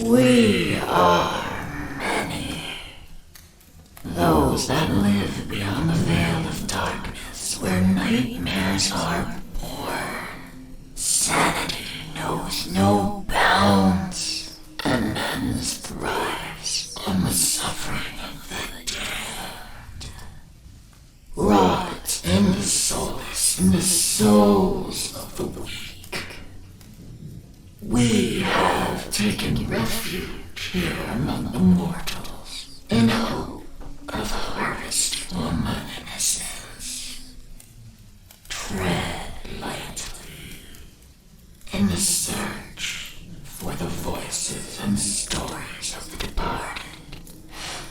We are many. Those that live beyond the veil of darkness where nightmares are born. Sanity knows no bounds, and men's thrives on the suffering of the dead. Rot in the solace in the souls of the weak. We have taken refuge here among the mortals in hope of harvest from innocence. Tread lightly in the search for the voices and stories of the departed,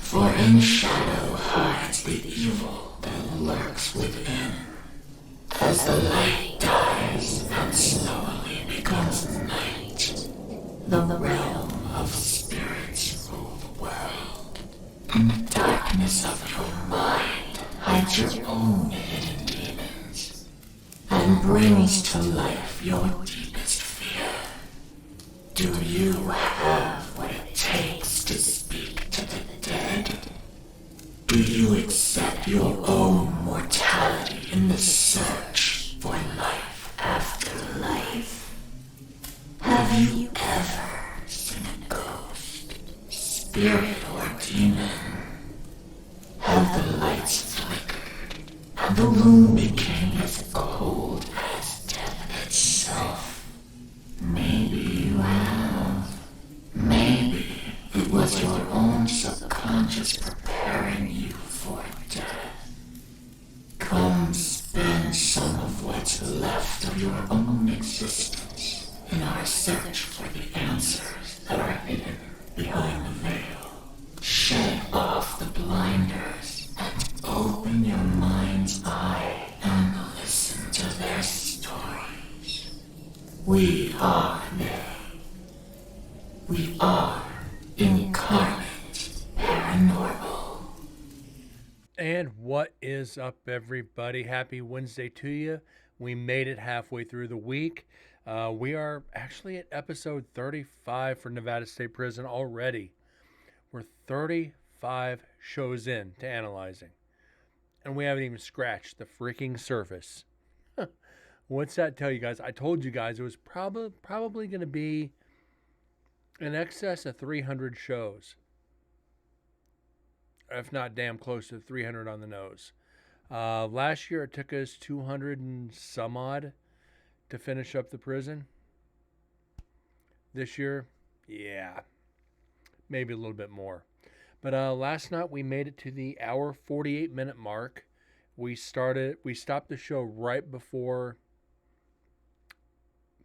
for in shadow hides the evil that lurks within. As the light dies and slowly becomes night, the realm of spirits rule the world. In the darkness of your mind hides your own hidden demons, and brings to life your deepest fear. Do you have what it takes to speak to the dead? Do you accept your own mortality in the search for life after life? Have you ever seen a ghost, spirit, or demon? Have the lights flickered and the room became as cold as death itself? Maybe you have. Maybe it was your own subconscious preparing you for death. Come spend some of what's left of your own existence in our search for the answers that are hidden behind the veil. Shed off the blinders and open your mind's eye and listen to their stories. We are they. We are Incarnate Paranormal. And what is up, everybody? Happy Wednesday to you. We made it halfway through the week. We are actually at episode 35 for Nevada State Prison already. We're 35 shows in to analyzing, and we haven't even scratched the freaking surface. What's that tell you guys? I told you guys it was probably going to be in excess of 300 shows, if not damn close to 300 on the nose. Last year it took us 200 and some odd to finish up the prison. This year, yeah, maybe a little bit more. But last night we made it to the hour 48-minute mark. We stopped the show right before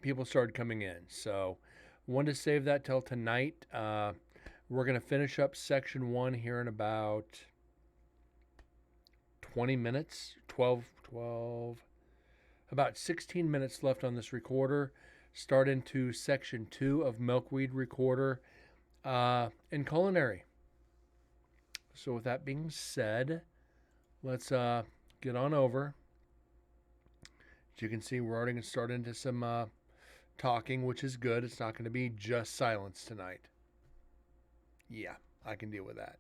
people started coming in. So wanted to save that till tonight. We're going to finish up section 1 here in about 20 minutes, 12, about 16 minutes left on this recorder. Start into section 2 of Milkweed Recorder in culinary. So with that being said, let's get on over. As you can see, we're already going to start into some talking, which is good. It's not going to be just silence tonight. Yeah, I can deal with that.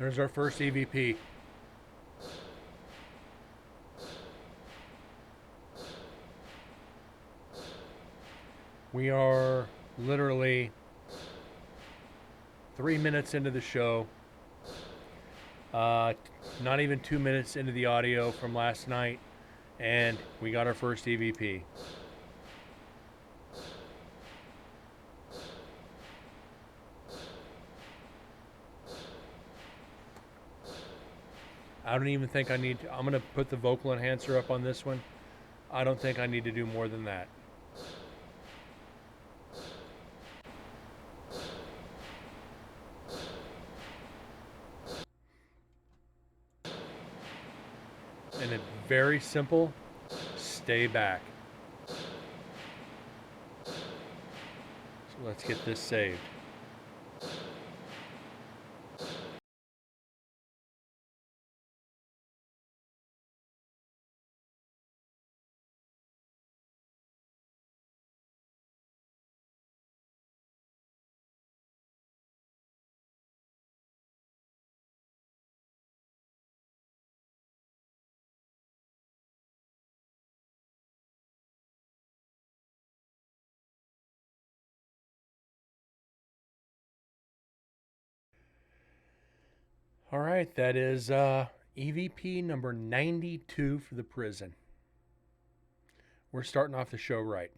There's our first EVP. We are literally 3 minutes into the show. Not even 2 minutes into the audio from last night, and we got our first EVP. I don't even think I need to. I'm going to put the vocal enhancer up on this one. I don't think I need to do more than that. And it's very simple. Stay back. So let's get this saved. All right, that is EVP number 92 for the prison. We're starting off the show right.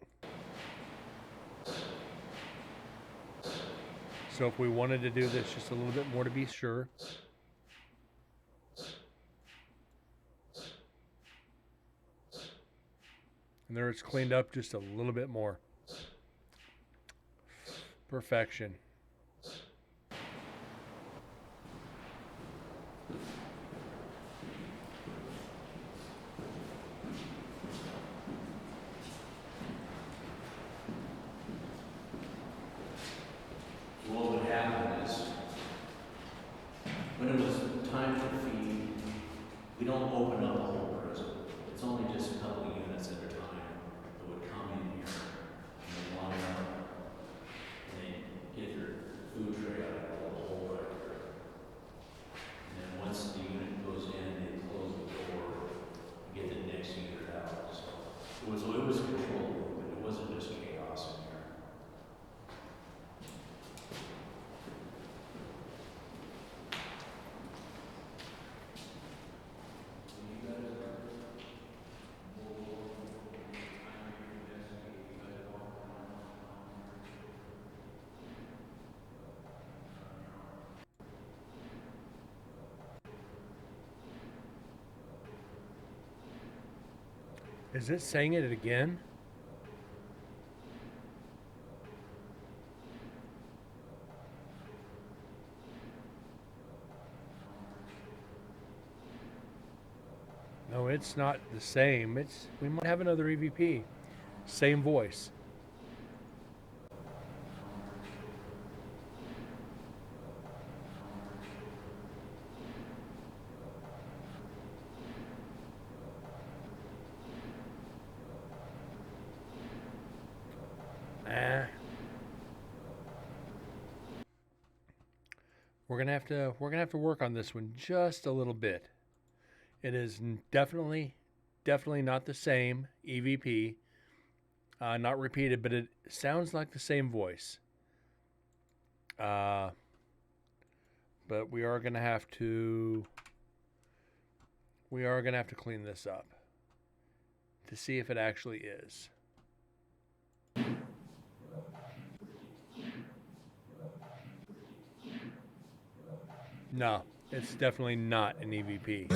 So if we wanted to do this just a little bit more to be sure. And there it's cleaned up just a little bit more. Perfection. What would happen is, when it was time to feed, we don't open up the whole prison. It's only just a couple of units at a time that would come in here, and they line up, and they get their food tray out of the hole right there. And then once the unit goes in, they close the door, and get the next unit out. So it was controlled, but it wasn't just chaos in here. Is it saying it again? No, it's not the same. We might have another EVP. Same voice. We're gonna have to work on this one just a little bit. It is definitely not the same EVP, not repeated, but it sounds like the same voice. But we are gonna have to clean this up to see if it actually is. No, it's definitely not an EVP.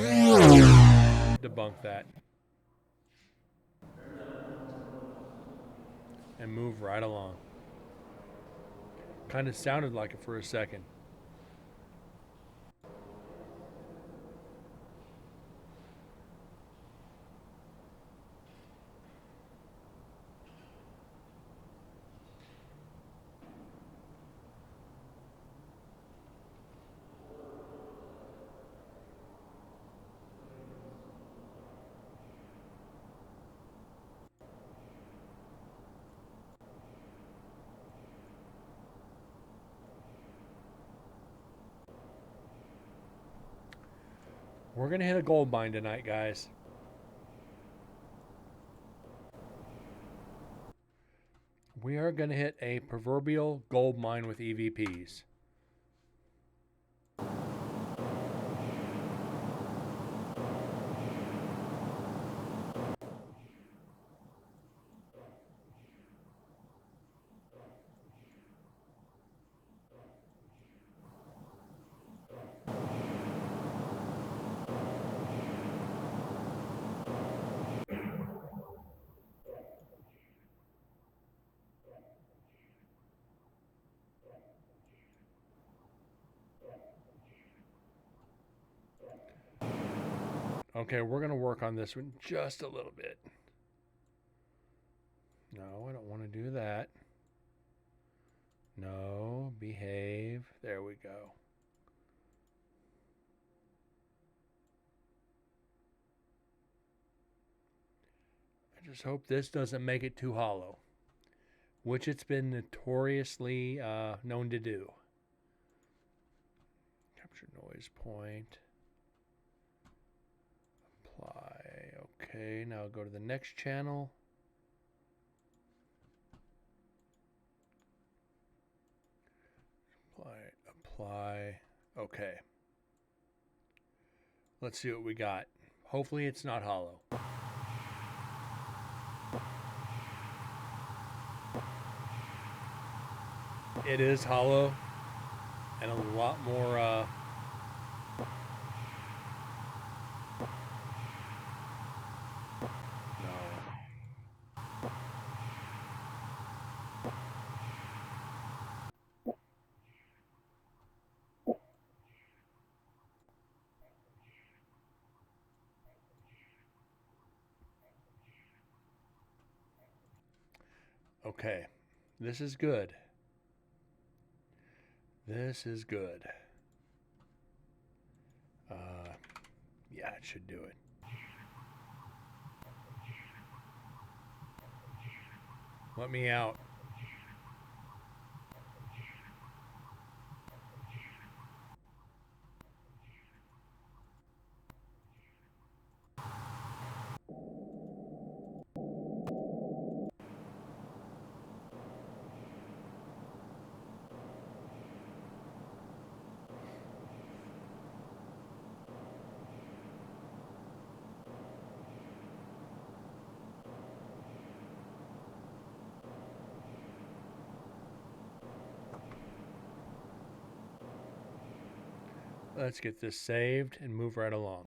Debunk that. And move right along. Kind of sounded like it for a second. We're going to hit a gold mine tonight, guys. We are going to hit a proverbial gold mine with EVPs. Okay, we're going to work on this one just a little bit. No, I don't want to do that. No, behave. There we go. I just hope this doesn't make it too hollow, which it's been notoriously known to do. Capture noise point. Apply. Okay, now go to the next channel. Apply. Okay. Let's see what we got. Hopefully it's not hollow. It is hollow and a lot more okay. This is good. This is good. Yeah, it should do it. Let me out. Let's get this saved and move right along.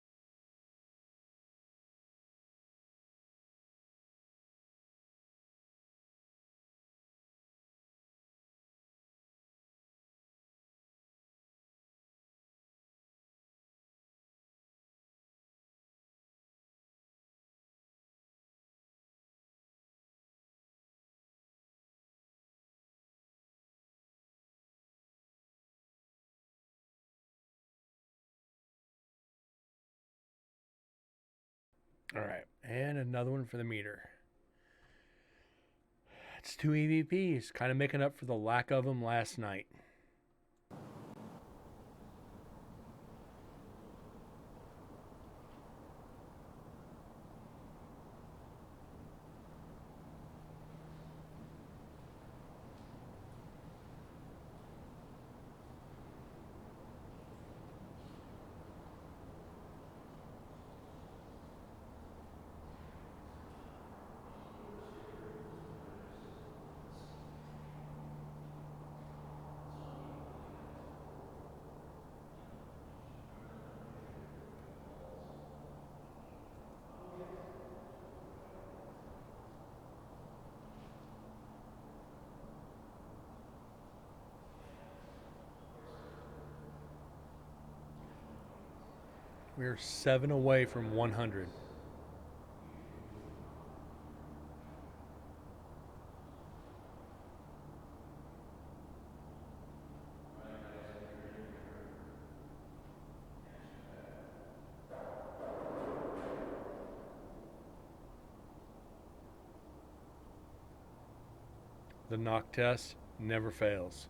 All right, and another one for the meter. It's 2 EVPs, kind of making up for the lack of them last night. We're 7 away from 100. The knock test never fails.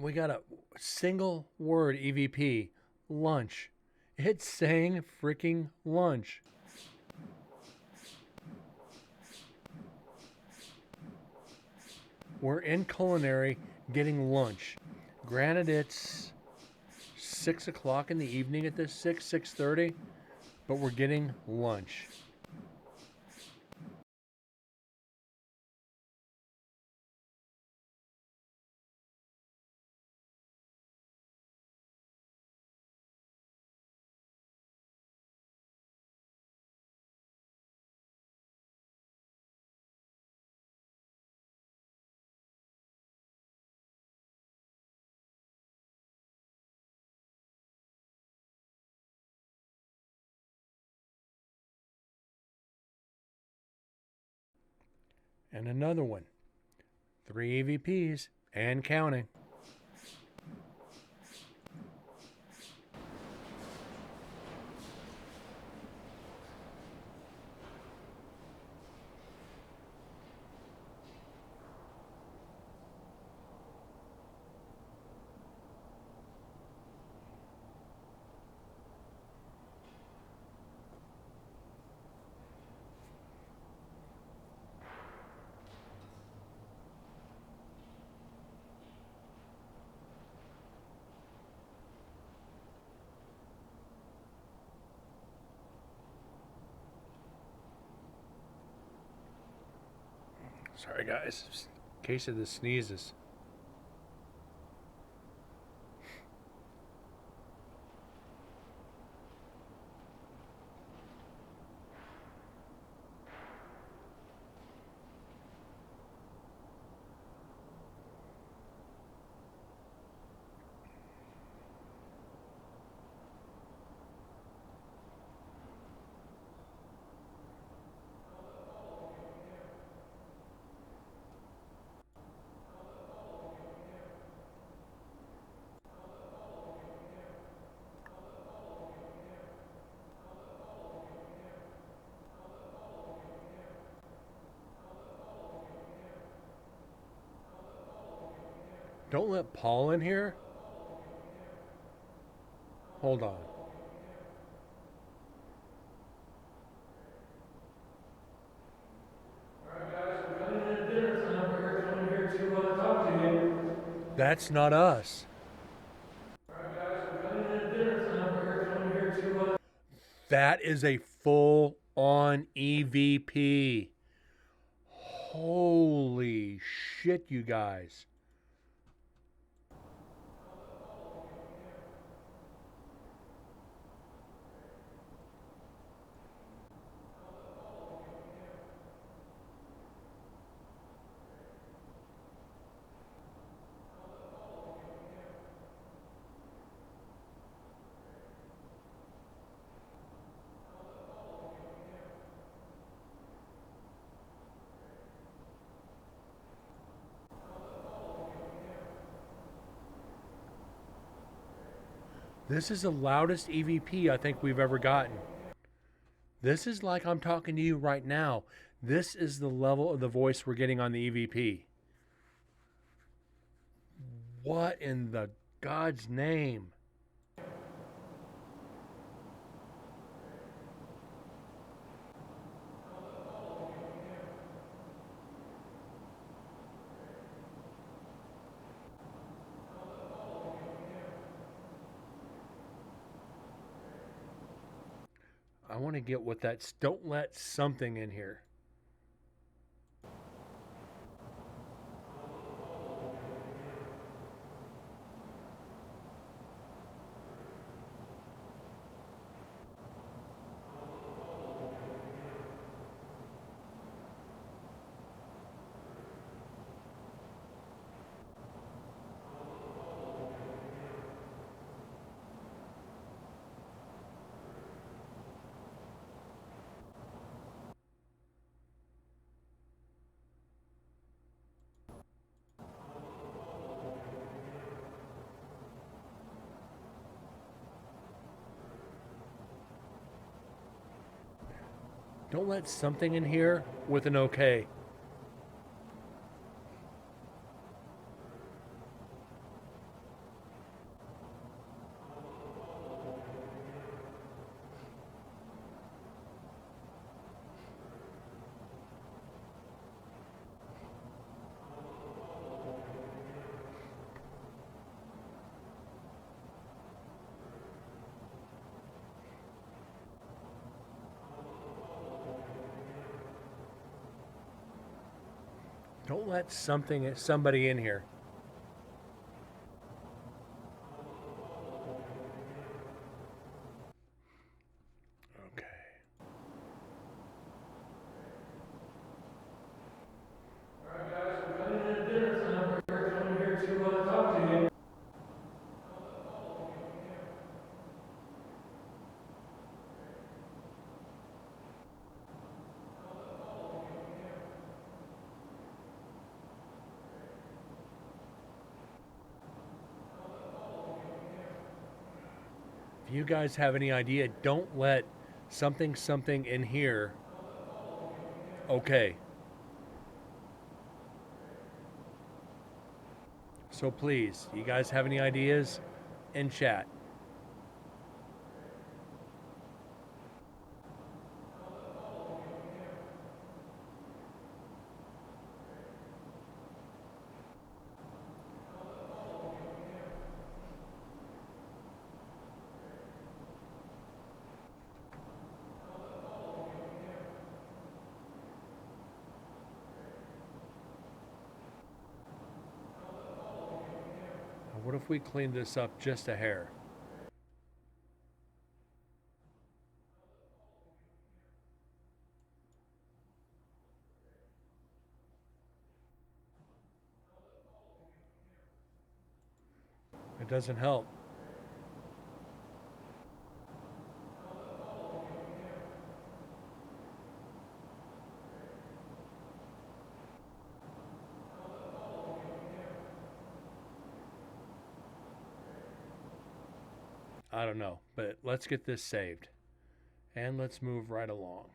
We got a single word EVP, lunch. It's saying freaking lunch. We're in culinary getting lunch. Granted, it's 6 o'clock in the evening at this 6:30, but we're getting lunch. And another one. 3 EVPs and counting. Sorry, guys. In case of the sneezes. Don't let Paul in here. Hold on. That's not us. That is a full on EVP. Holy shit, you guys. This is the loudest EVP I think we've ever gotten. This is like I'm talking to you right now. This is the level of the voice we're getting on the EVP. What in the God's name? I want to get what that's. Don't let something in here. Don't let something in here with an okay. Don't let somebody in here. Okay. If you guys have any idea, don't let something in here. Okay. So please, you guys have any ideas in chat? What if we clean this up just a hair? It doesn't help. I don't know, but let's get this saved. And let's move right along.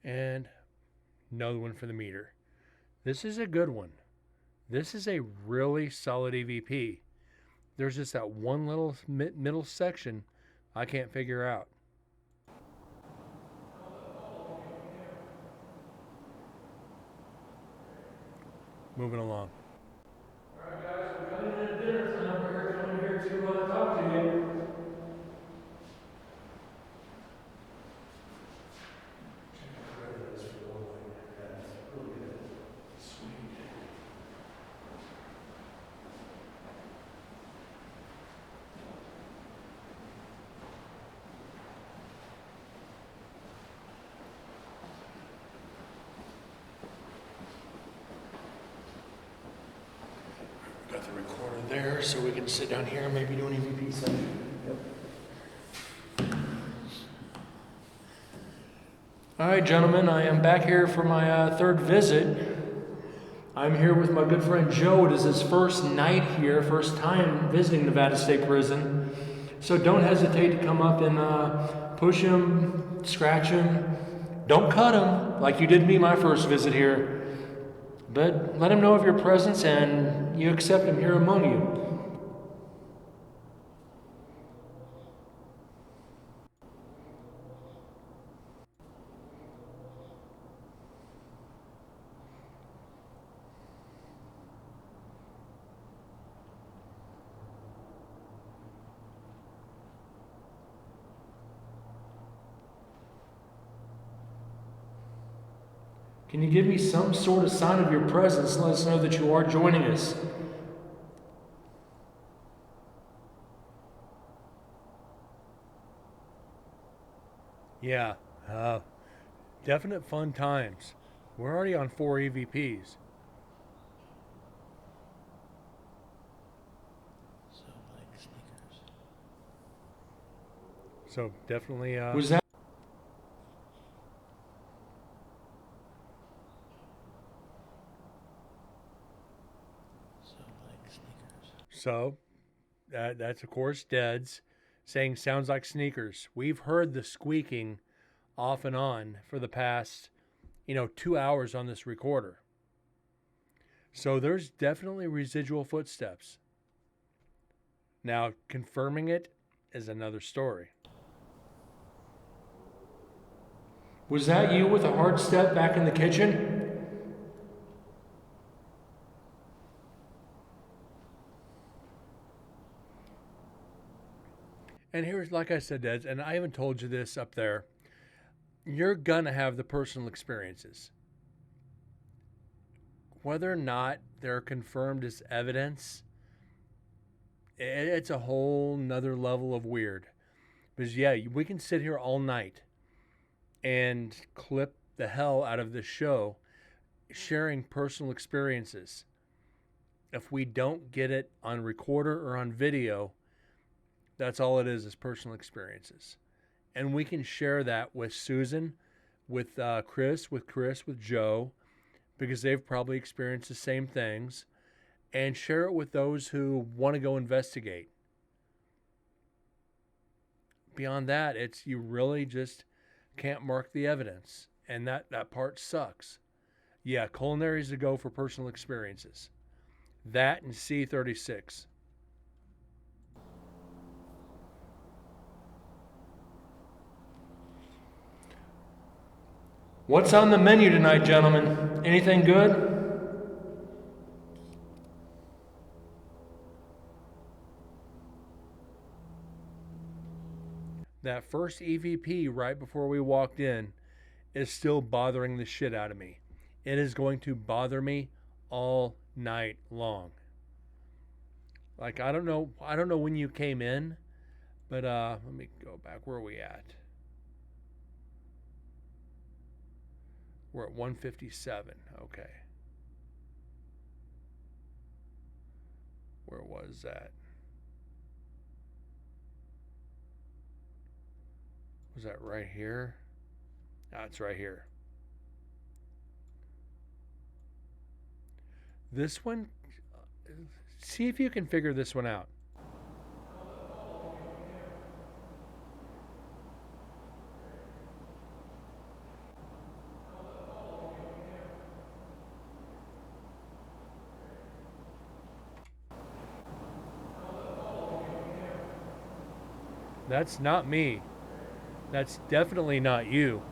And another one for the meter. This is a good one. This is a really solid EVP. There's just that one little middle section I can't figure out. Moving along. Alright guys, we're cutting into dinner time. We're coming here to talk to you. Got the recorder there so we can sit down here and maybe do an EVP session. All right, gentlemen, I am back here for my third visit. I'm here with my good friend Joe. It is his first night here, first time visiting Nevada State Prison. So don't hesitate to come up and push him, scratch him. Don't cut him like you did me my first visit here. But let him know of your presence and you accept him here among you. Can you give me some sort of sign of your presence? Let us know that you are joining us. Yeah, definite fun times. We're already on 4 EVPs. So definitely. Was that? So that's of course Deads saying sounds like sneakers. We've heard the squeaking off and on for the past 2 hours on this recorder. So there's definitely residual footsteps. Now, confirming it is another story. Was that you with a hard step back in the kitchen? And here's, like I said, Des, and I even told you this up there, you're going to have the personal experiences. Whether or not they're confirmed as evidence, it's a whole nother level of weird. Because, yeah, we can sit here all night and clip the hell out of this show sharing personal experiences. If we don't get it on recorder or on video, that's all it is personal experiences. And we can share that with Susan, with Chris, with Joe, because they've probably experienced the same things, and share it with those who want to go investigate. Beyond that, it's you really just can't mark the evidence, and that part sucks. Yeah, culinary is to go for personal experiences. That and C36. What's on the menu tonight, gentlemen? Anything good? That first EVP right before we walked in is still bothering the shit out of me. It is going to bother me all night long. Like I don't know when you came in, but let me go back. Where are we at? We're at 157. Okay. Where was that? Was that right here? Ah, it's right here. This one, see if you can figure this one out. That's not me. That's definitely not you.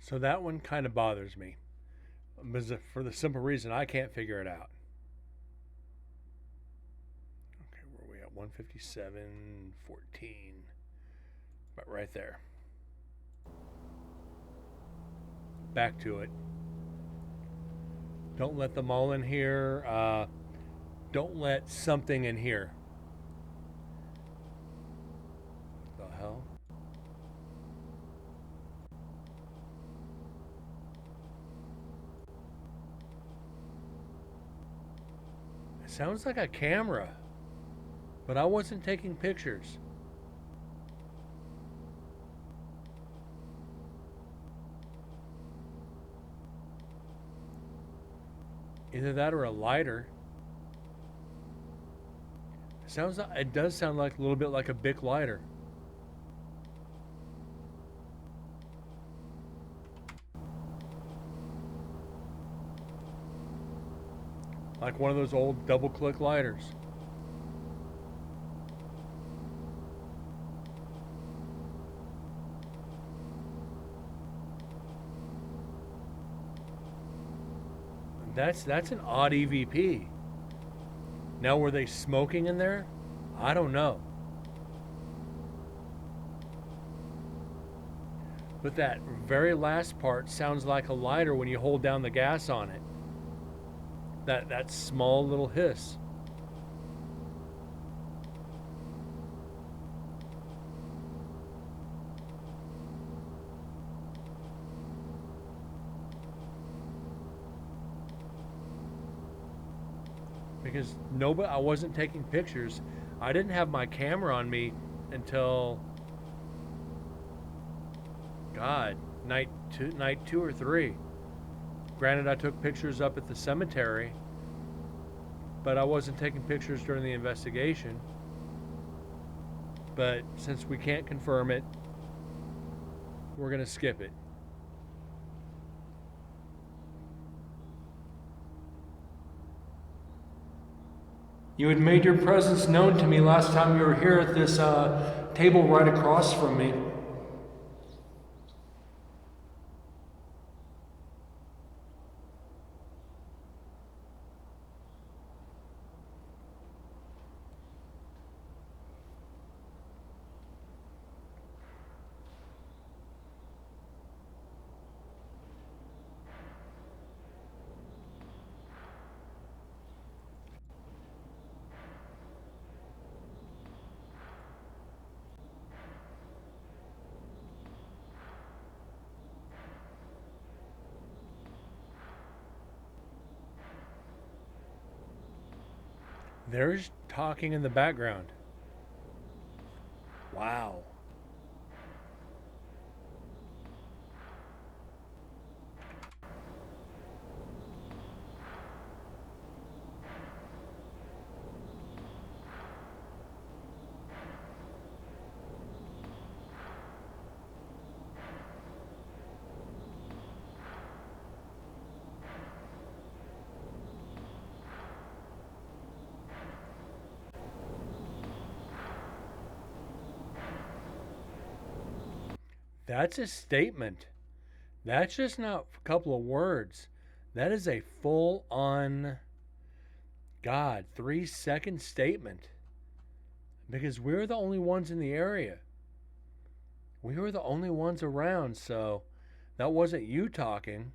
So that one kind of bothers me. For the simple reason I can't figure it out. Okay, where are we at? 157, 14. But right there. Back to it. Don't let them all in here. Don't let something in here. What the hell? It sounds like a camera, but I wasn't taking pictures. Either that or a lighter. It does sound like a little bit like a Bic lighter. Like one of those old double click lighters. That's an odd EVP. Now, were they smoking in there? I don't know. But that very last part sounds like a lighter when you hold down the gas on it. That small little hiss. Because I wasn't taking pictures. I didn't have my camera on me until, God, night two or three. Granted, I took pictures up at the cemetery, but I wasn't taking pictures during the investigation. But since we can't confirm it, we're gonna skip it. You had made your presence known to me last time you were here at this table right across from me. There's talking in the background. Wow. That's a statement. That's just not a couple of words. That is a full on, God, 3 second statement. Because we're the only ones in the area. We were the only ones around, so that wasn't you talking.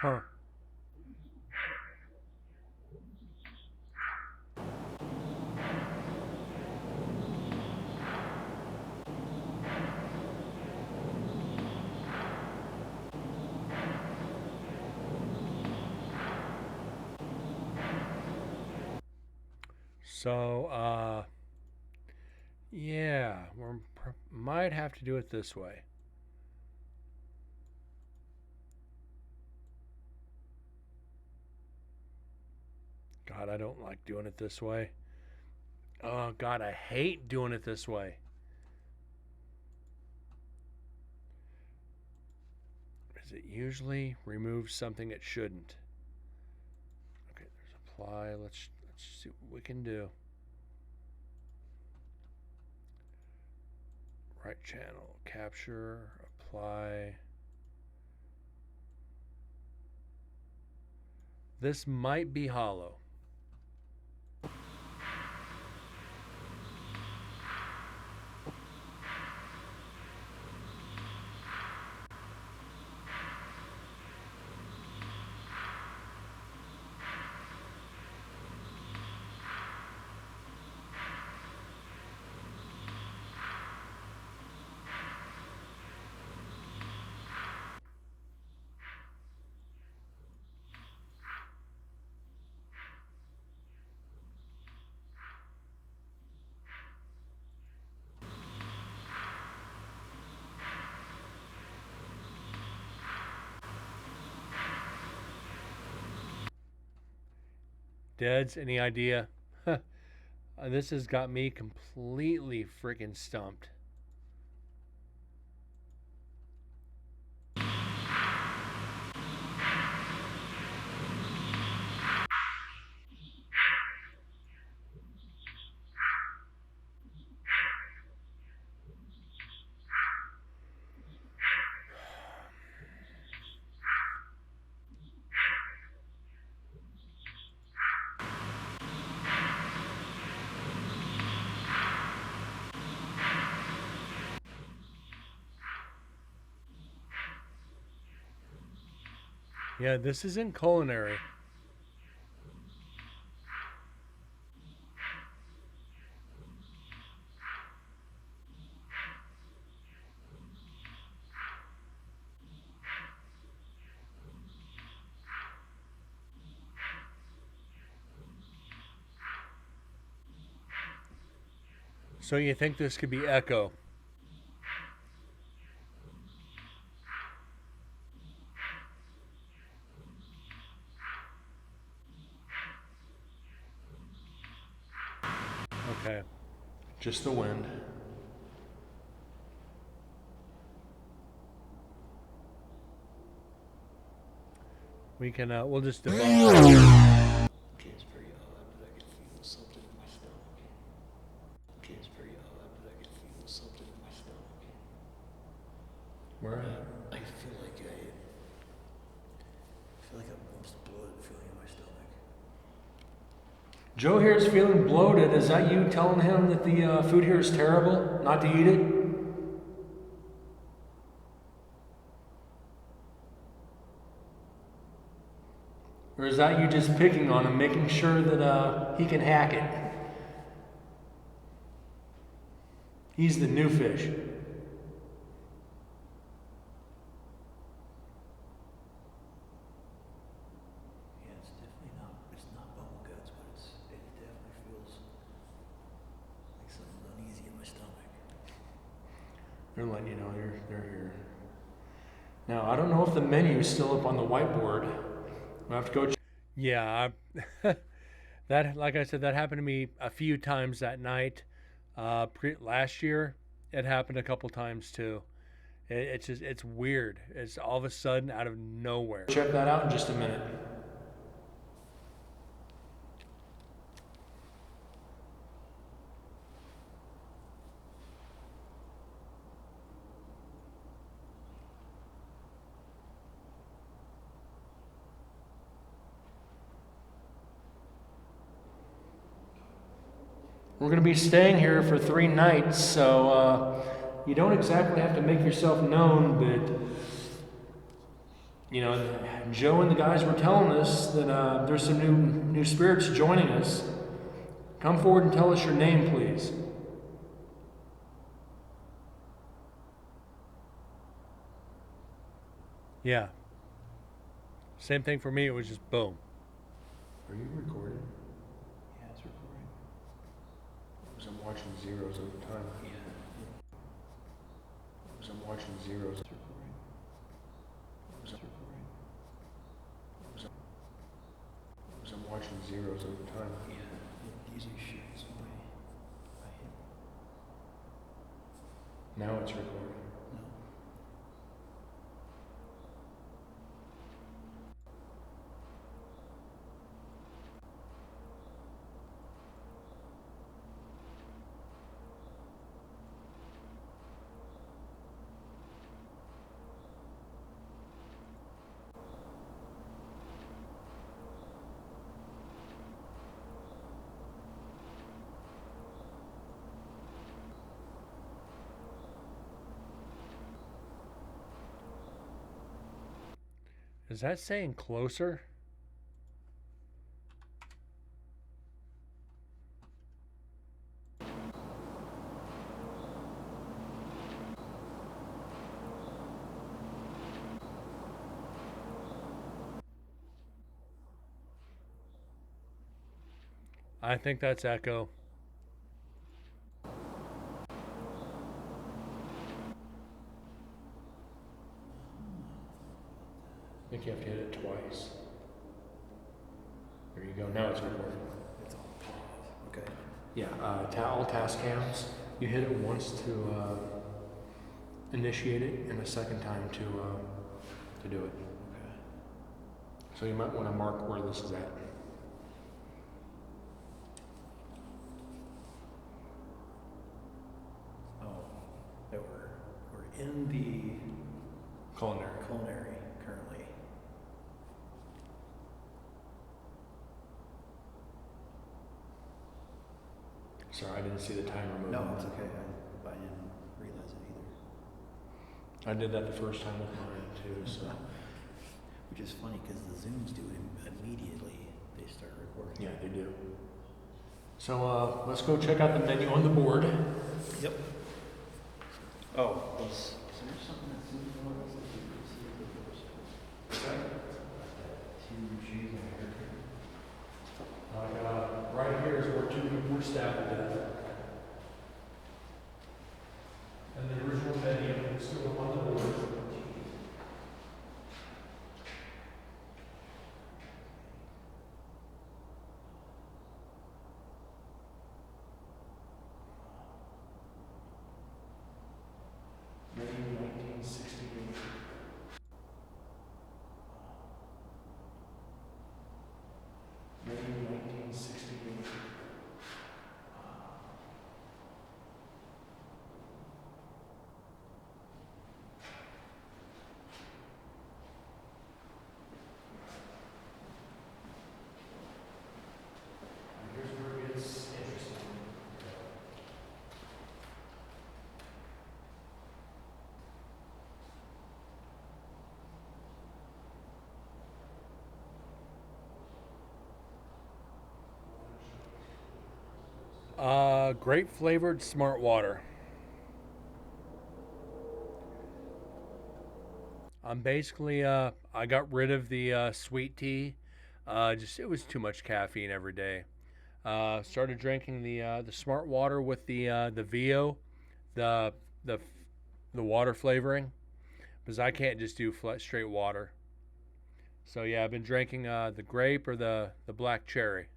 Huh. So, yeah, might have to do it this way. God, I don't like doing it this way. Oh, God, I hate doing it this way. Because it usually removes something it shouldn't. Okay, there's apply. Let's see what we can do. Right channel, capture, apply. This might be hollow. Deads, any idea? This has got me completely freaking stumped. Yeah, this isn't culinary. So you think this could be Echo? Okay. Just the wind. We can, we'll just debunk. Okay, it's very odd, but I can feel something in my stomach. Okay, it's very odd, but I can feel something in my stomach. Where at? I feel like a almost bloated feeling in my stomach. Joe here is feeling bloated. Is that you telling him that the food here is terrible? Not to eat it? Or is that you just picking on him, making sure that he can hack it? He's the new fish. Yeah, it's definitely not, it's not bubble guts, but it definitely feels like something's uneasy in my stomach. They're letting you know they're here. Now, I don't know if the menu is still up on the whiteboard. We'll have to go. Yeah, that, like I said, that happened to me a few times that night. Last year, it happened a couple times too. It's just, it's weird. It's all of a sudden out of nowhere. Check that out in just a minute. We're going to be staying here for 3 nights, so you don't exactly have to make yourself known, but you know, Joe and the guys were telling us that there's some new spirits joining us. Come forward and tell us your name, please. Yeah. Same thing for me. It was just boom. Are you recording? Yeah, it's recording. Because I'm watching zeros at the time. Yeah, Because I'm watching zeros. it's recording. It's recording. Because I'm watching zeros. zeros over time. Yeah, it usually shoots away. I hit. Now it's recording. No. Is that saying closer? I think that's echo. I think you have to hit it twice. There you go. Now it's recording. It's all pause. Okay. Yeah, all task cams. You hit it once to initiate it, and a second time to do it. Okay. So you might want to mark where this is at. Oh, that we're in the Culinary. culinary currently. Sorry, I didn't see the timer moving. No, it's okay. I didn't realize it either. I did that the first time with mine too. So Which is funny because the Zooms do it immediately. They start recording. yeah, they do. So let's go check out the menu on the board. Yep. Oh, is there something that Zoom knows that you can see the first? Two cheese and Right here is where two people were stabbed to death. And the original menu is still on the board. Menu 1968. Menu 1968. Here's where it gets interesting. Grape flavored smart water. I'm basically I got rid of the sweet tea. Just it was too much caffeine every day. Started drinking the smart water with the VO, the the the water flavoring, because I can't just do straight water. So yeah, I've been drinking the grape or the black cherry.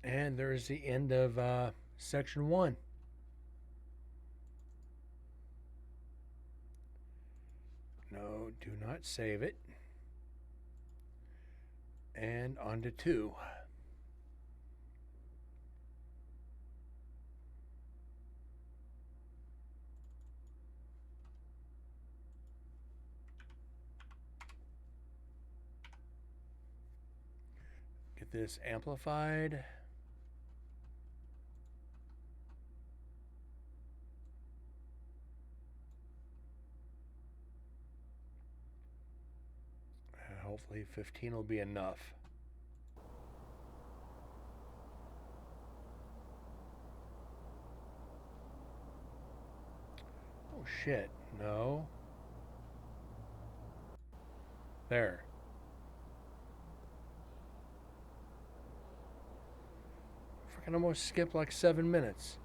And there's the end of section 1. No, do not save it. And on to 2. Get this amplified. Hopefully 15 will be enough. Oh shit, no. There. Freaking almost skipped like 7 minutes.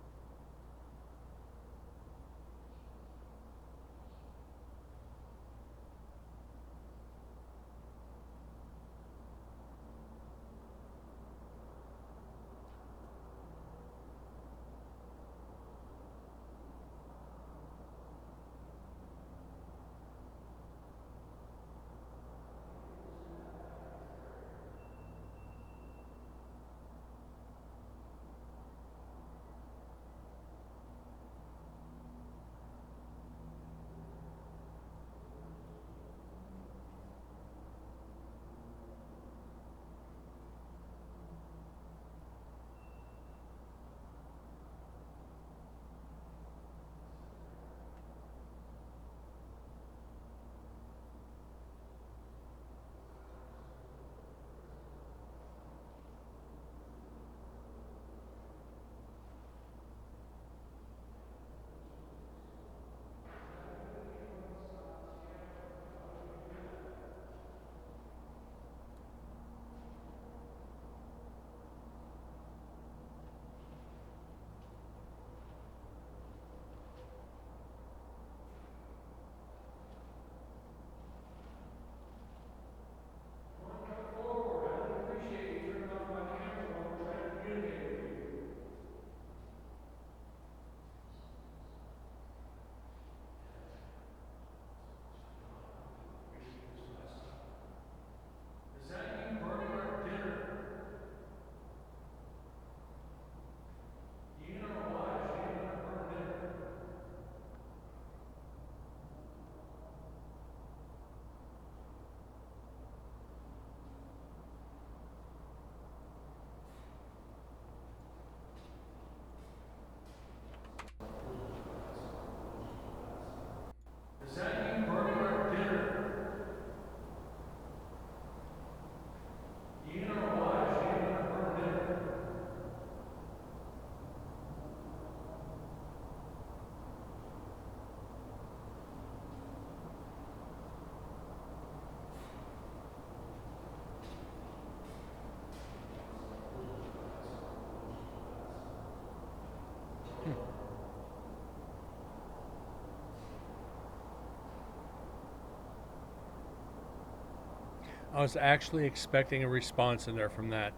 I was actually expecting a response in there from that.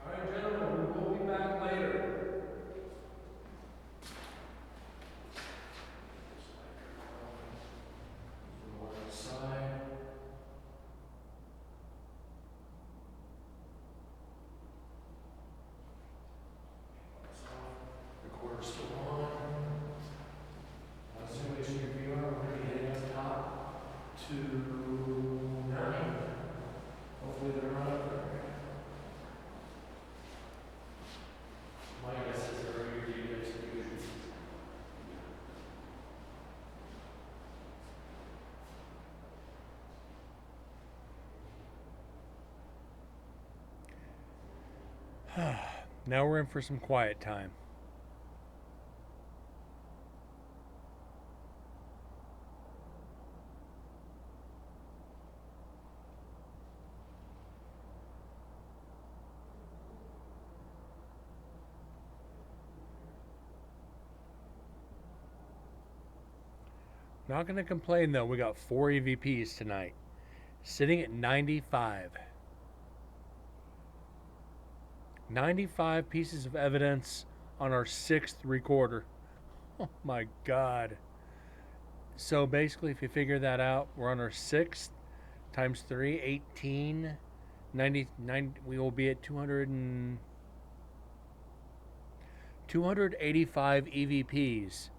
All right, gentlemen, we will be back later. Side. Recorder's still on. Simulation reviewer, we're going to be heading up top to 9. Hopefully they're not up there. My guess is they're ready to do execution. Now we're in for some quiet time. Not going to complain though. We got 4 EVPs tonight, sitting at 95. 95 pieces of evidence on our 6th recorder. Oh my God. So basically, if you figure that out, we're on our 6th times 3, 18, 99. We will be at 285 EVPs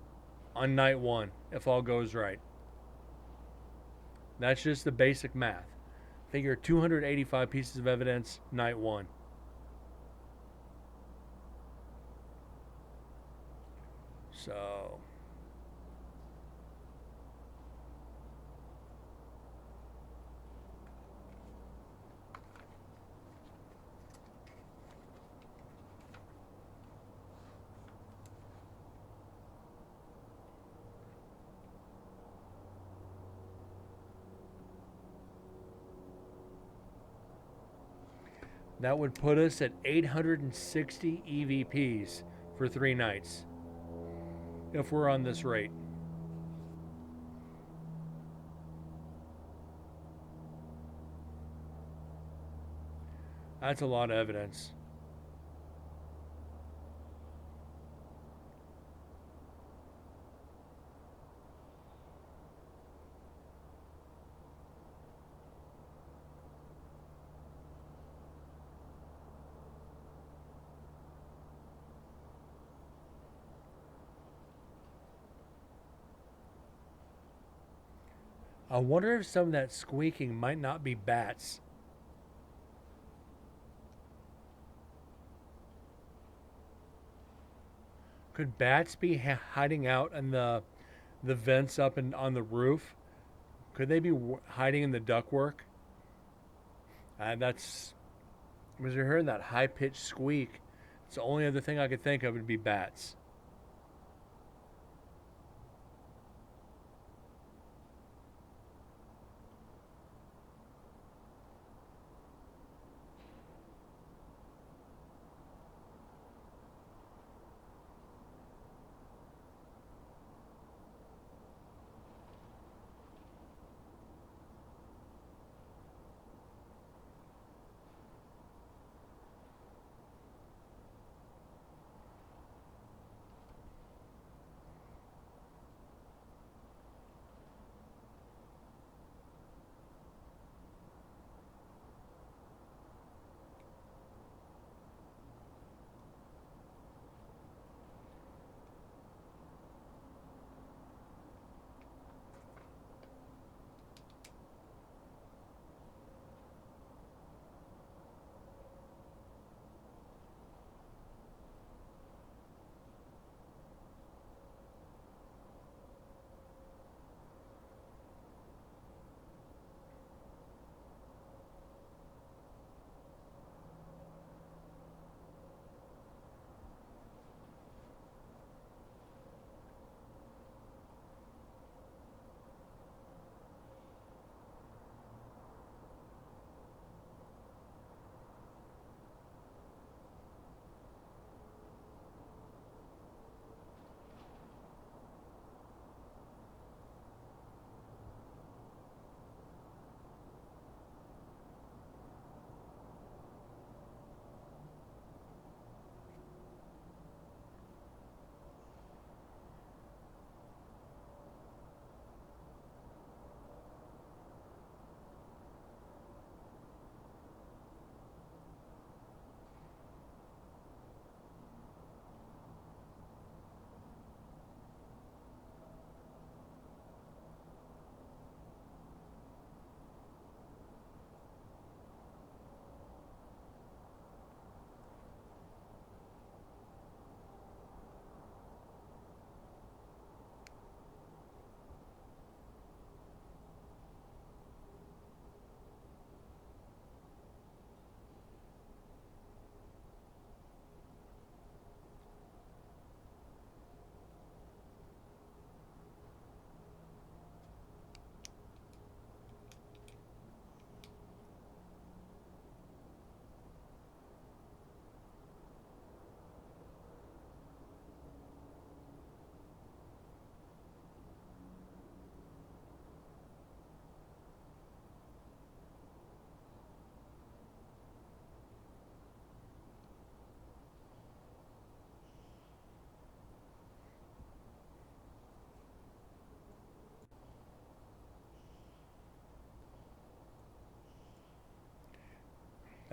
on night 1 if all goes right. That's just the basic math. Figure 285 pieces of evidence night 1. So that would put us at 860 EVPs for 3 nights if we're on this rate. That's a lot of evidence. I wonder if some of that squeaking might not be bats. Could bats be hiding out in the vents up and on the roof? Could they be hiding in the ductwork? That's because you're hearing that high pitched squeak. It's the only other thing I could think of would be bats.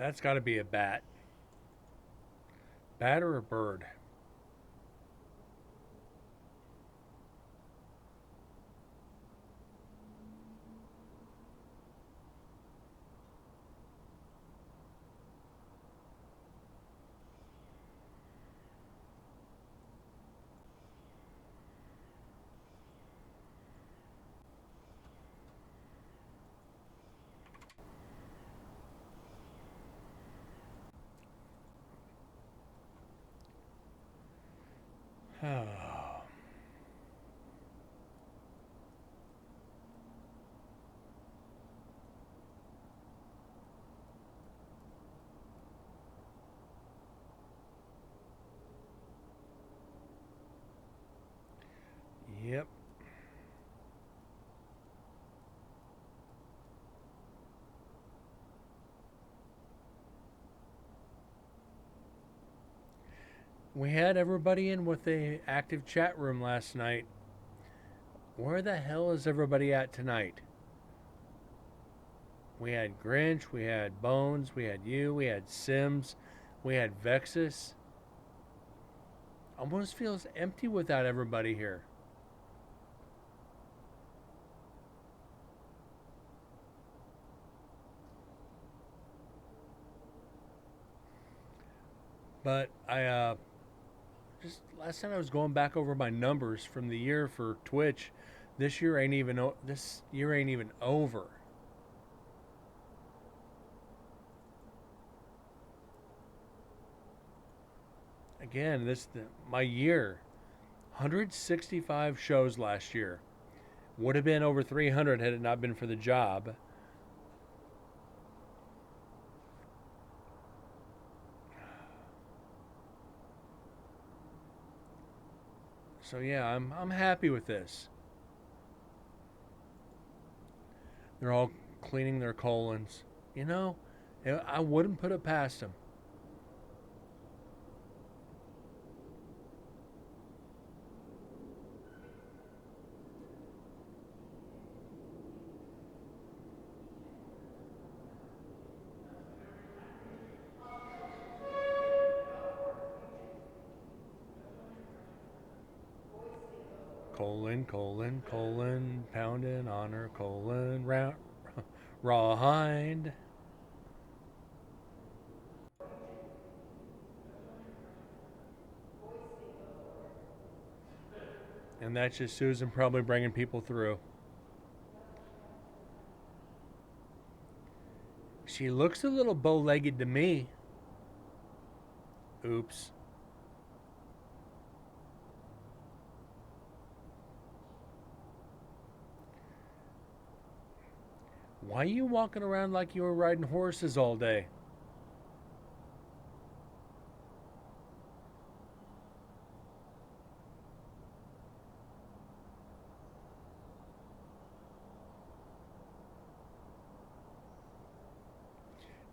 That's got to be a bat. Bat or a bird? Oh. Yep. We had everybody in with the active chat room last night. Where the hell is everybody at tonight? We had Grinch, we had Bones, we had you, we had Sims, we had Vexus. Almost feels empty without everybody here. But I just last time I was going back over my numbers from the year for Twitch. This year ain't even over. Again, my year. 165 shows last year. Would have been over 300 had it not been for the job. So yeah, I'm happy with this. They're all cleaning their colons. You know, I wouldn't put it past them. Colon, pounding on her colon, rawhide. And that's just Susan probably bringing people through. She looks a little bow-legged to me. Oops. Why are you walking around like you were riding horses all day?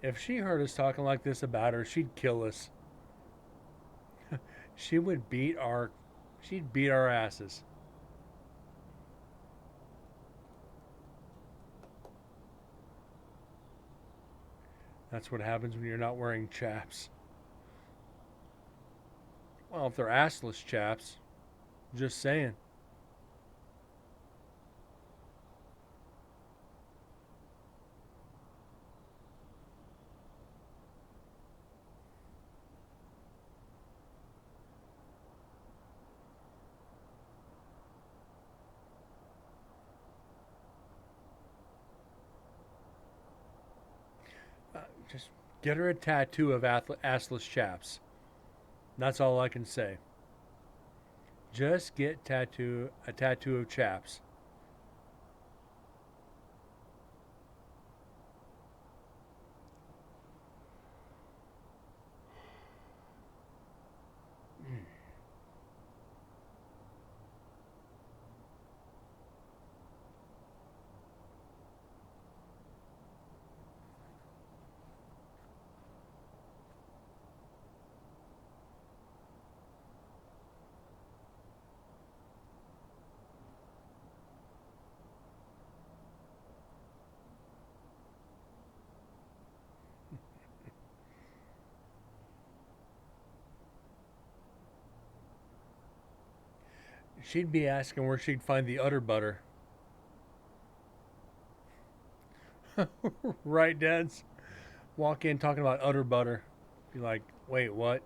If she heard us talking like this about her, she'd kill us. She'd beat our asses. That's what happens when you're not wearing chaps. Well, if they're assless chaps, just saying. Just get her a tattoo of assless chaps. That's all I can say. Just get a tattoo of chaps. She'd be asking where she'd find the udder butter. Right, dads? Walk in talking about udder butter. Be like, wait, what?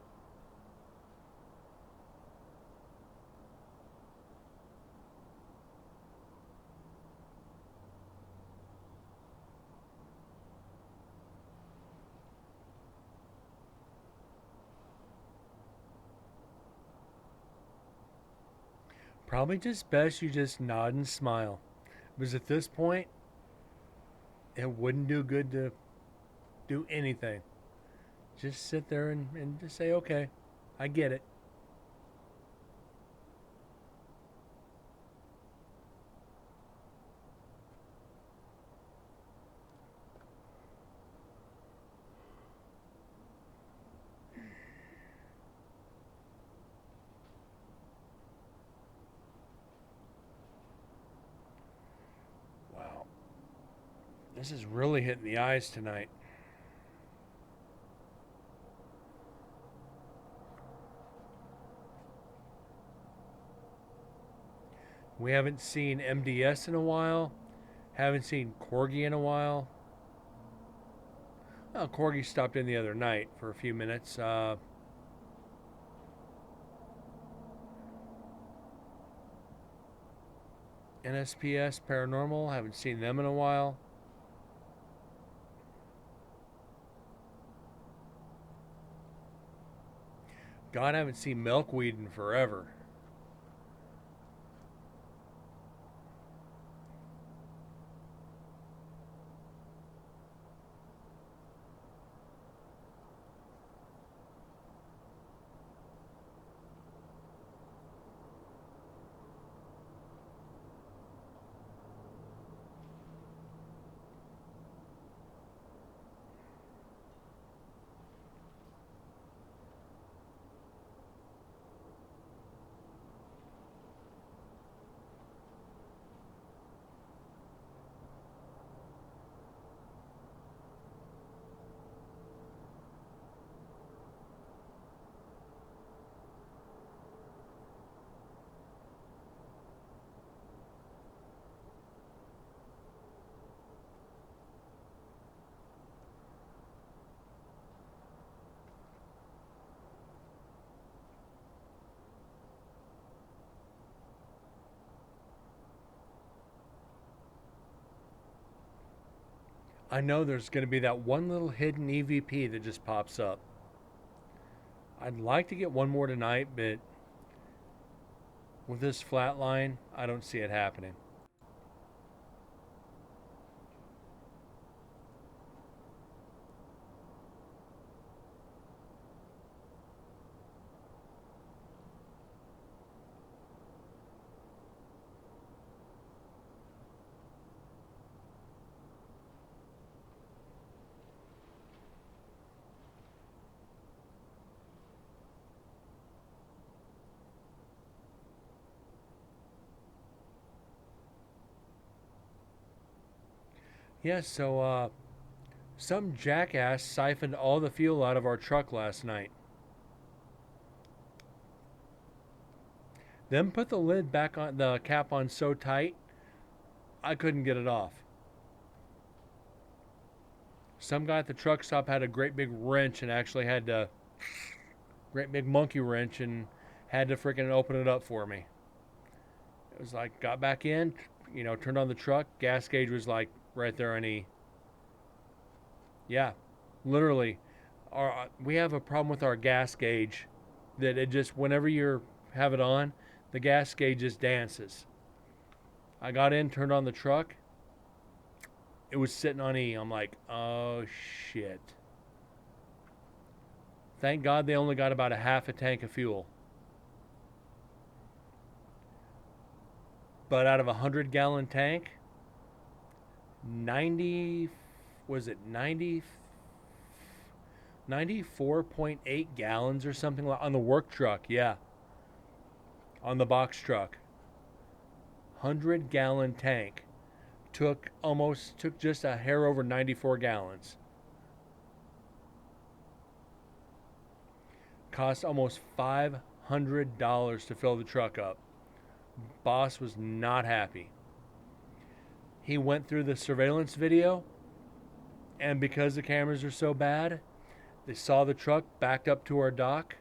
Probably just best you just nod and smile. Because at this point, it wouldn't do good to do anything. Just sit there and just say, okay, I get it. Wow. This is really hitting the eyes tonight. We haven't seen MDS in a while. Haven't seen Corgi in a while. Well, Corgi stopped in the other night for a few minutes. NSPS Paranormal, haven't seen them in a while. God, I haven't seen Milkweed in forever. I know there's going to be that one little hidden EVP that just pops up. I'd like to get one more tonight, but with this flat line, I don't see it happening. Yeah, so some jackass siphoned all the fuel out of our truck last night. Then put the lid back on, the cap on so tight, I couldn't get it off. Some guy at the truck stop had a great big wrench and actually had to, great big monkey wrench, and had to freaking open it up for me. It was like, got back in, turned on the truck, gas gauge was like right there on E. Yeah, literally. We have a problem with our gas gauge that it just, whenever you have it on, the gas gauge just dances. I got in, turned on the truck. It was sitting on E. I'm like, oh shit. Thank God they only got about a half a tank of fuel. But out of a 100-gallon tank, 90, was it 90, 94.8 gallons or something like on the work truck, yeah. On the box truck. 100-gallon tank. Took just a hair over 94 gallons. Cost almost $500 to fill the truck up. Boss was not happy. He went through the surveillance video, and because the cameras are so bad, they saw the truck backed up to our dock.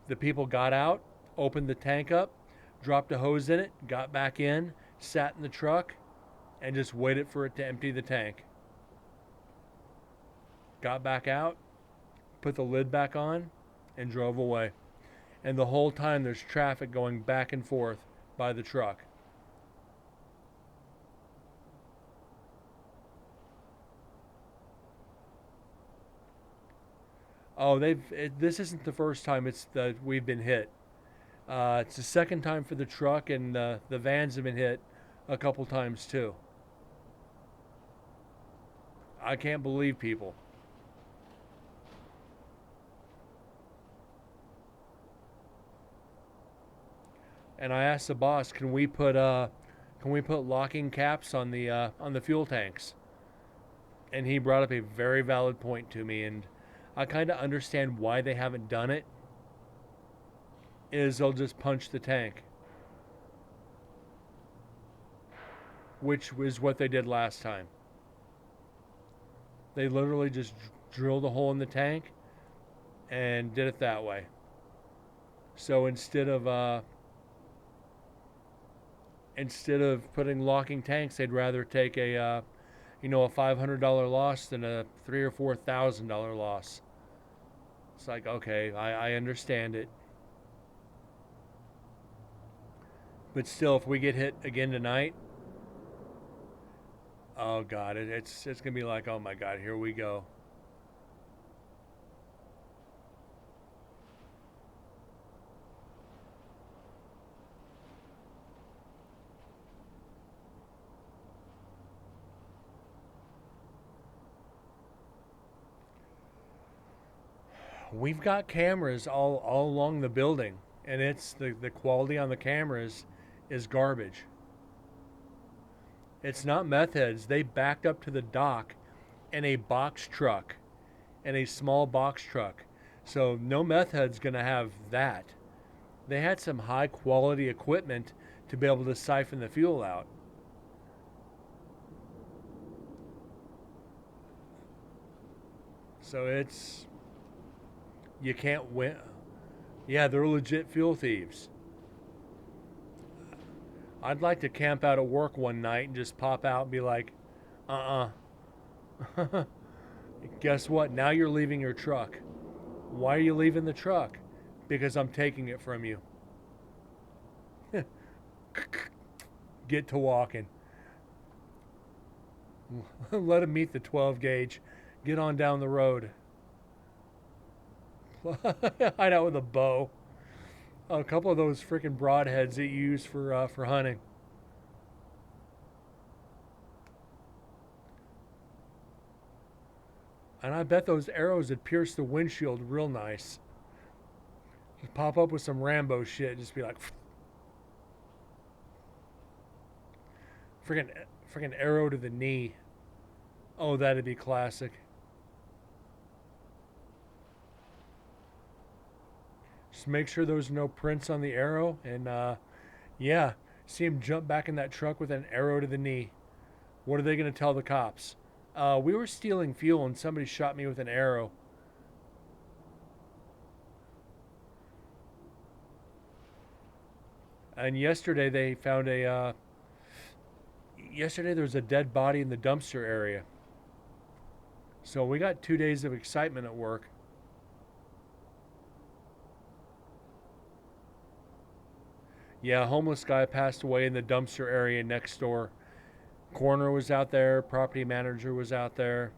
The people got out, opened the tank up, dropped a hose in it, got back in, sat in the truck, and just waited for it to empty the tank. Got back out, put the lid back on, and drove away. And the whole time there's traffic going back and forth by the truck. Oh, this isn't the first time we've been hit. It's the second time for the truck, and the vans have been hit a couple times too. I can't believe people. And I asked the boss, can we put locking caps on the fuel tanks? And he brought up a very valid point to me, and I kind of understand why they haven't done it. Is they'll just punch the tank, which was what they did last time. They literally just drilled a hole in the tank and did it that way. So instead of putting locking tanks, they'd rather take a $500 loss than a $3,000 or $4,000 loss. It's like, okay, I understand it. But still, if we get hit again tonight, oh God, it's gonna be like, oh my God, here we go. We've got cameras all along the building, and it's the quality on the cameras is garbage. It's not meth heads. They backed up to the dock in a box truck, in a small box truck. So no meth head's gonna have that. They had some high quality equipment to be able to siphon the fuel out. So you can't win. Yeah, they're legit fuel thieves. I'd like to camp out at work one night and just pop out and be like, guess what? Now you're leaving your truck. Why are you leaving the truck? Because I'm taking it from you. Get to walking. Let him meet the 12 gauge. Get on down the road. Hide out with a bow. A couple of those freaking broadheads that you use for hunting. And I bet those arrows would pierce the windshield real nice. Just pop up with some Rambo shit. Just be like, freaking arrow to the knee. Oh, that'd be classic. Just make sure there's no prints on the arrow, and yeah, see him jump back in that truck with an arrow to the knee. What are they going to tell the cops? We were stealing fuel and somebody shot me with an arrow. And yesterday they found yesterday there was a dead body in the dumpster area. So we got 2 days of excitement at work. Yeah, a homeless guy passed away in the dumpster area next door. Coroner was out there, property manager was out there.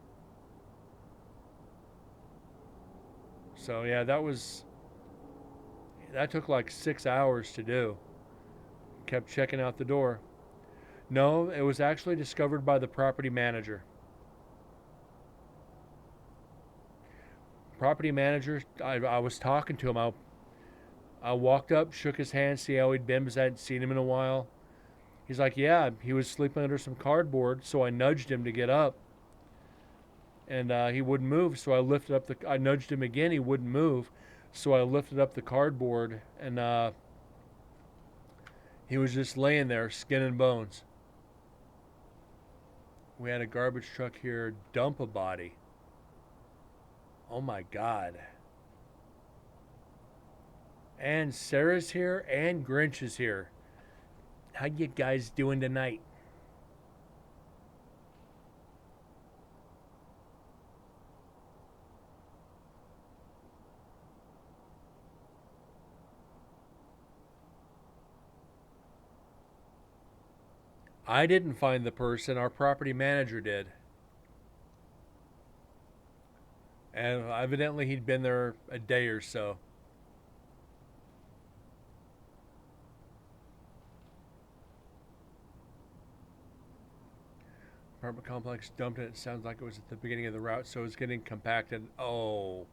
So yeah, that took like 6 hours to do. Kept checking out the door. No, it was actually discovered by the property manager. Property manager, I was talking to him. I walked up, shook his hand, see how he'd been because I hadn't seen him in a while. He's like, yeah, he was sleeping under some cardboard, so I nudged him to get up. And he wouldn't move, so I nudged him again, he wouldn't move, so I lifted up the cardboard, and He was just laying there, skin and bones. We had a garbage truck here dump a body. Oh my God. And Sarah's here and Grinch is here. How you guys doing tonight? I didn't find the person, our property manager did. And evidently he'd been there a day or so. Apartment complex dumped it. It sounds like it was at the beginning of the route, so it's getting compacted. Oh.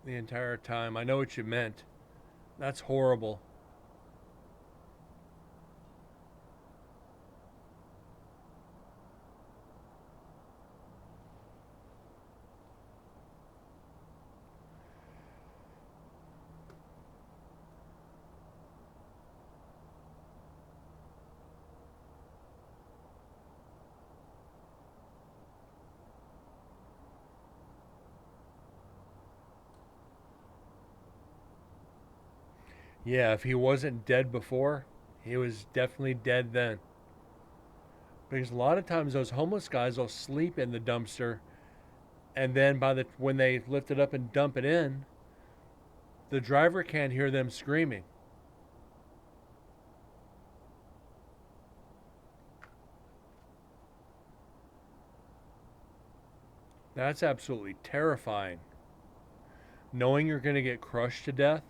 The entire time. I know what you meant. That's horrible. Yeah, if he wasn't dead before, he was definitely dead then. Because a lot of times those homeless guys will sleep in the dumpster, and then when they lift it up and dump it in, the driver can't hear them screaming. That's absolutely terrifying. Knowing you're going to get crushed to death.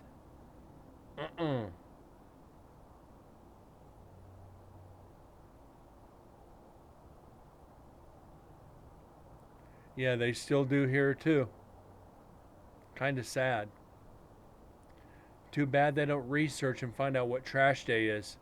Yeah, they still do here too. Kind of sad. Too bad they don't research and find out what trash day is.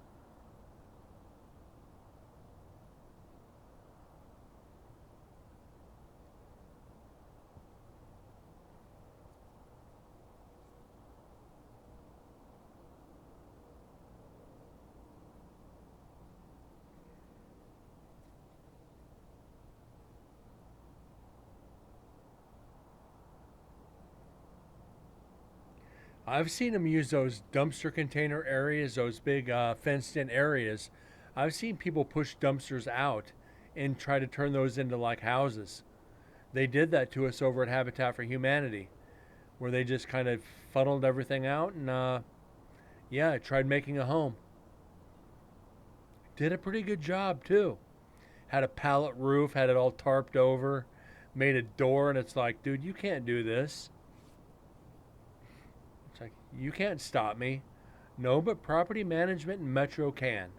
I've seen them use those dumpster container areas, those big fenced in areas. I've seen people push dumpsters out and try to turn those into like houses. They did that to us over at Habitat for Humanity, where they just kind of funneled everything out and, yeah, tried making a home. Did a pretty good job too. Had a pallet roof, had it all tarped over, made a door, and it's like, dude, you can't do this. It's like, you can't stop me. No, but property management and Metro can.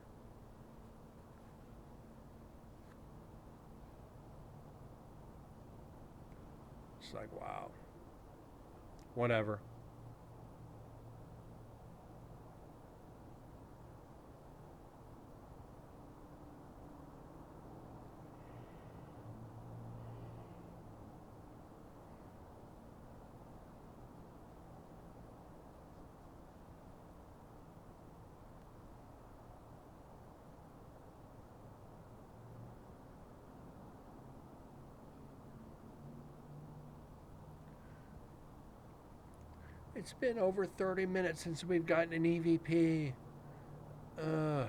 It's like, wow. Whatever. It's been over 30 minutes since we've gotten an EVP. Ugh.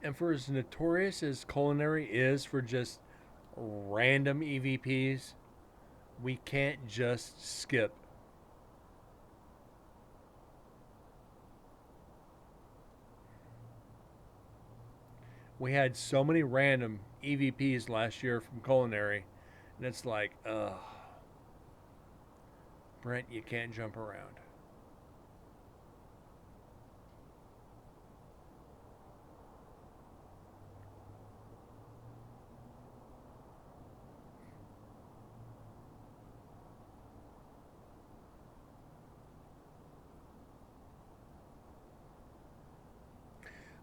And for as notorious as Culinary is for just random EVPs, we can't just skip. We had so many random EVPs last year from Culinary, and it's like, ugh. Brent, you can't jump around.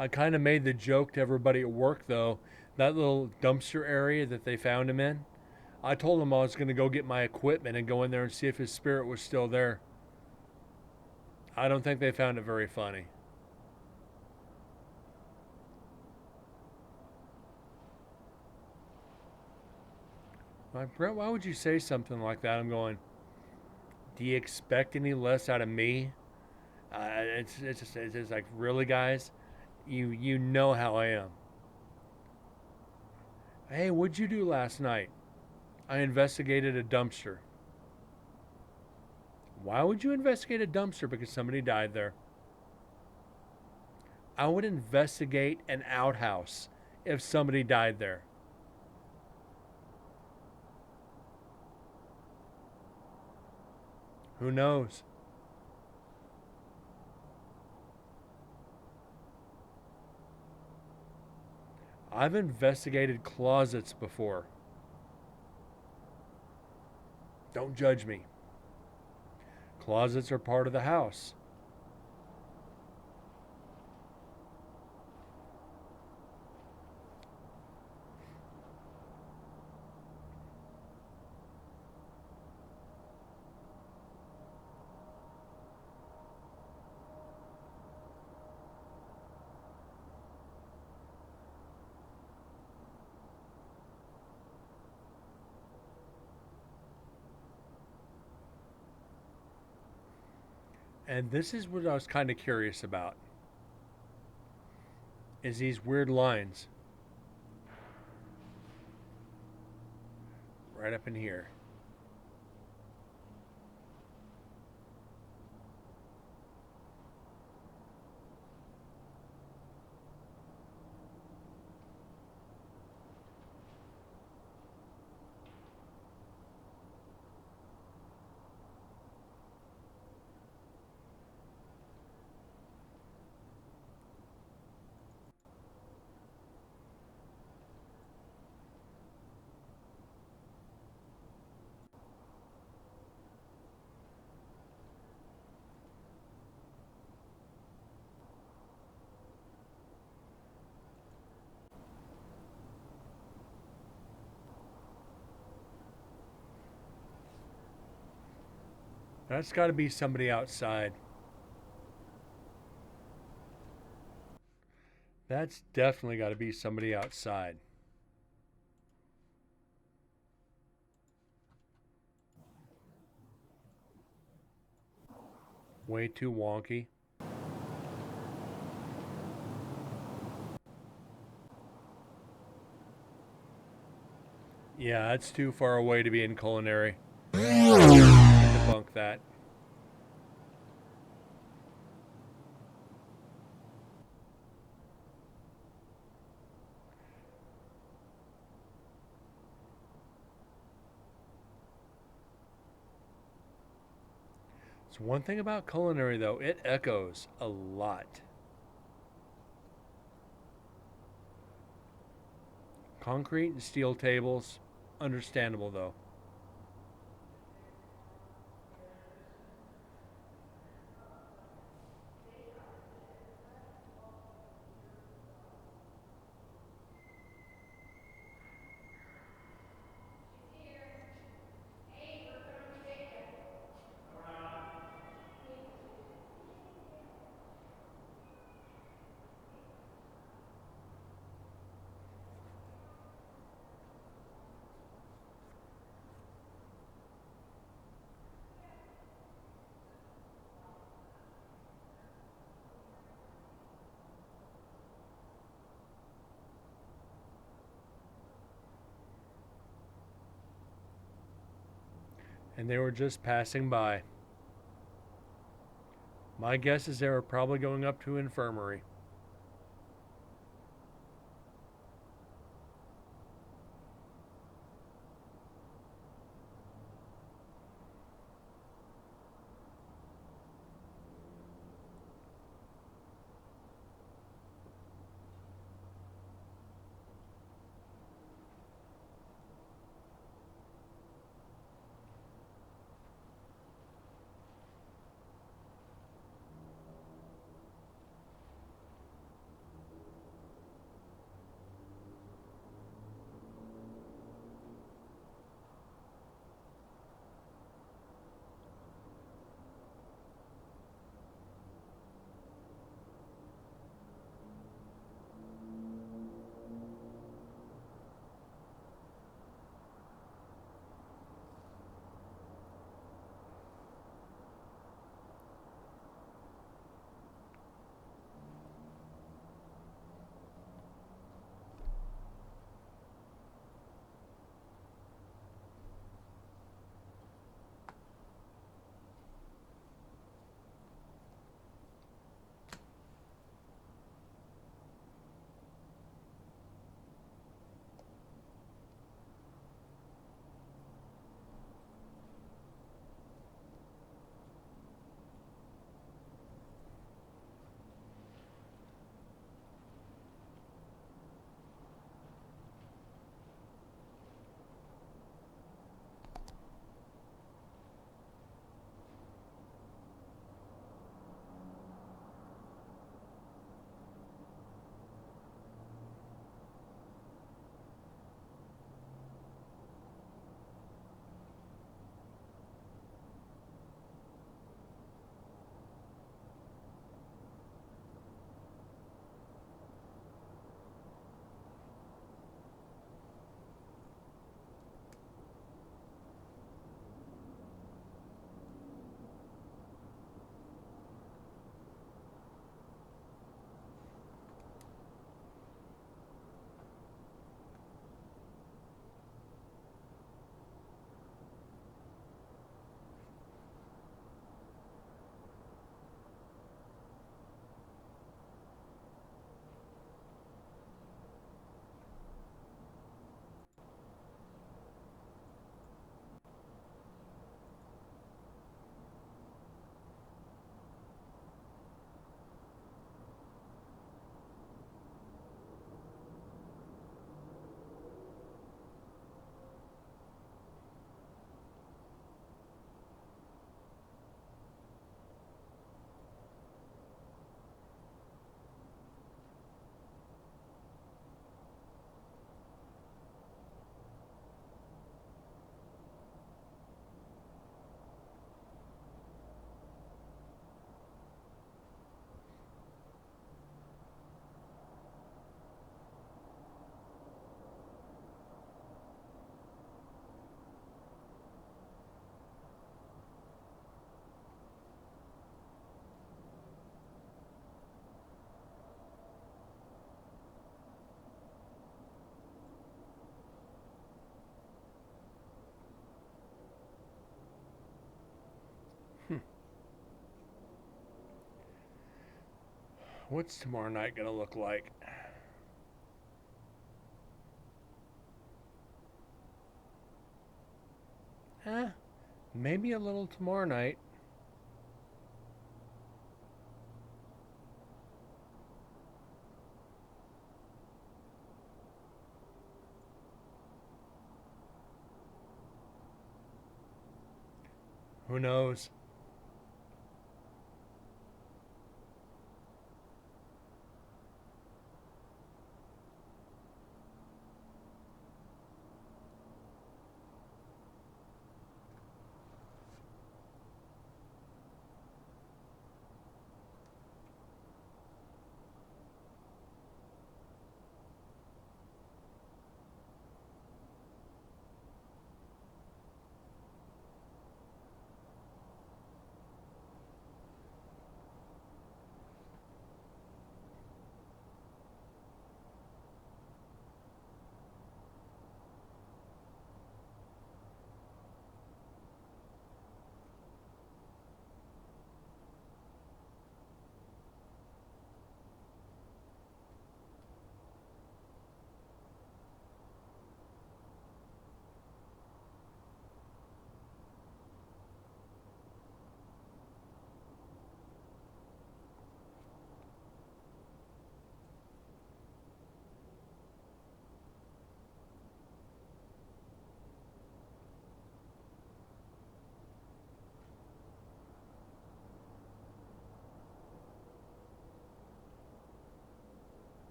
I kind of made the joke to everybody at work, though. That little dumpster area that they found him in, I told him I was going to go get my equipment and go in there and see if his spirit was still there. I don't think they found it very funny. Like, Brett, why would you say something like that? I'm going, do you expect any less out of me? It's just like, really, guys? You know how I am. Hey, what'd you do last night? I investigated a dumpster. Why would you investigate a dumpster? Because somebody died there. I would investigate an outhouse if somebody died there. Who knows? I've investigated closets before. Don't judge me. Closets are part of the house. And this is what I was kind of curious about. Is these weird lines. Right up in here. That's got to be somebody outside. That's definitely got to be somebody outside. Way too wonky. Yeah, that's too far away to be in culinary. Debunk that. It's one thing about culinary, though, it echoes a lot. Concrete and steel tables, understandable though. And they were just passing by. My guess is they were probably going up to infirmary. What's tomorrow night gonna look like? Maybe a little tomorrow night. Who knows?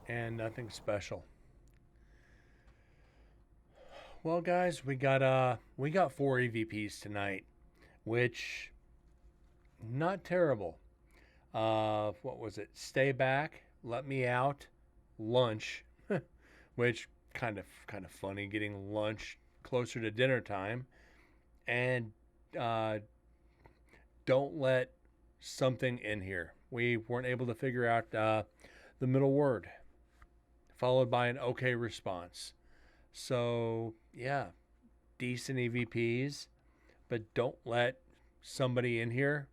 And nothing special. Well, guys, we got 4 EVPs tonight, which not terrible. What was it? Stay back, let me out, lunch, which kind of funny getting lunch closer to dinner time, and don't let something in here. We weren't able to figure out the middle word, followed by an okay response. So yeah, decent EVPs, but don't let somebody in here.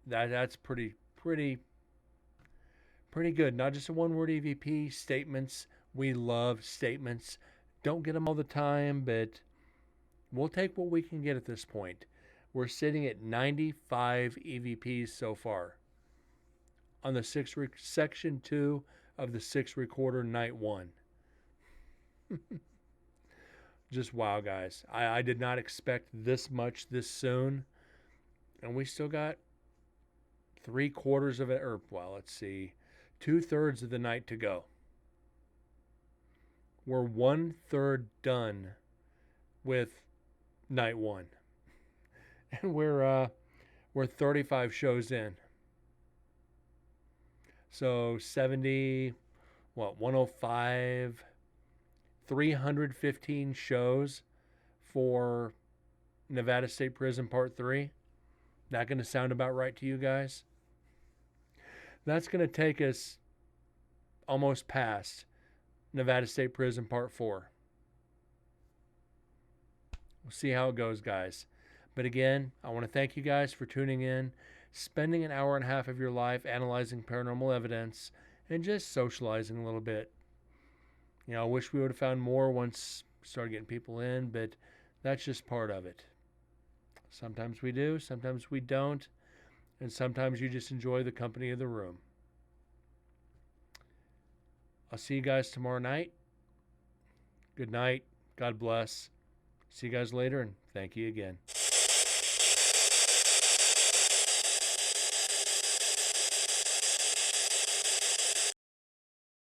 That's pretty good. Not just a one word EVP. Statements. We love statements. Don't get them all the time, but we'll take what we can get at this point. We're sitting at 95 EVPs so far on the section 2 of the 6 recorder night 1. Just wow, guys. I did not expect this much this soon. And we still got 3/4 of it, or well, let's see, 2/3 of the night to go. We're 1/3 done with night 1. And we're 35 shows in. So 70, 105, 315 shows for Nevada State Prison Part 3. That going to sound about right to you guys? That's going to take us almost past Nevada State Prison Part 4. We'll see how it goes, guys. But again, I want to thank you guys for tuning in, spending an hour and a half of your life analyzing paranormal evidence, and just socializing a little bit. You know, I wish we would have found more once we started getting people in, but that's just part of it. Sometimes we do, sometimes we don't, and sometimes you just enjoy the company of the room. I'll see you guys tomorrow night. Good night. God bless. See you guys later, and thank you again.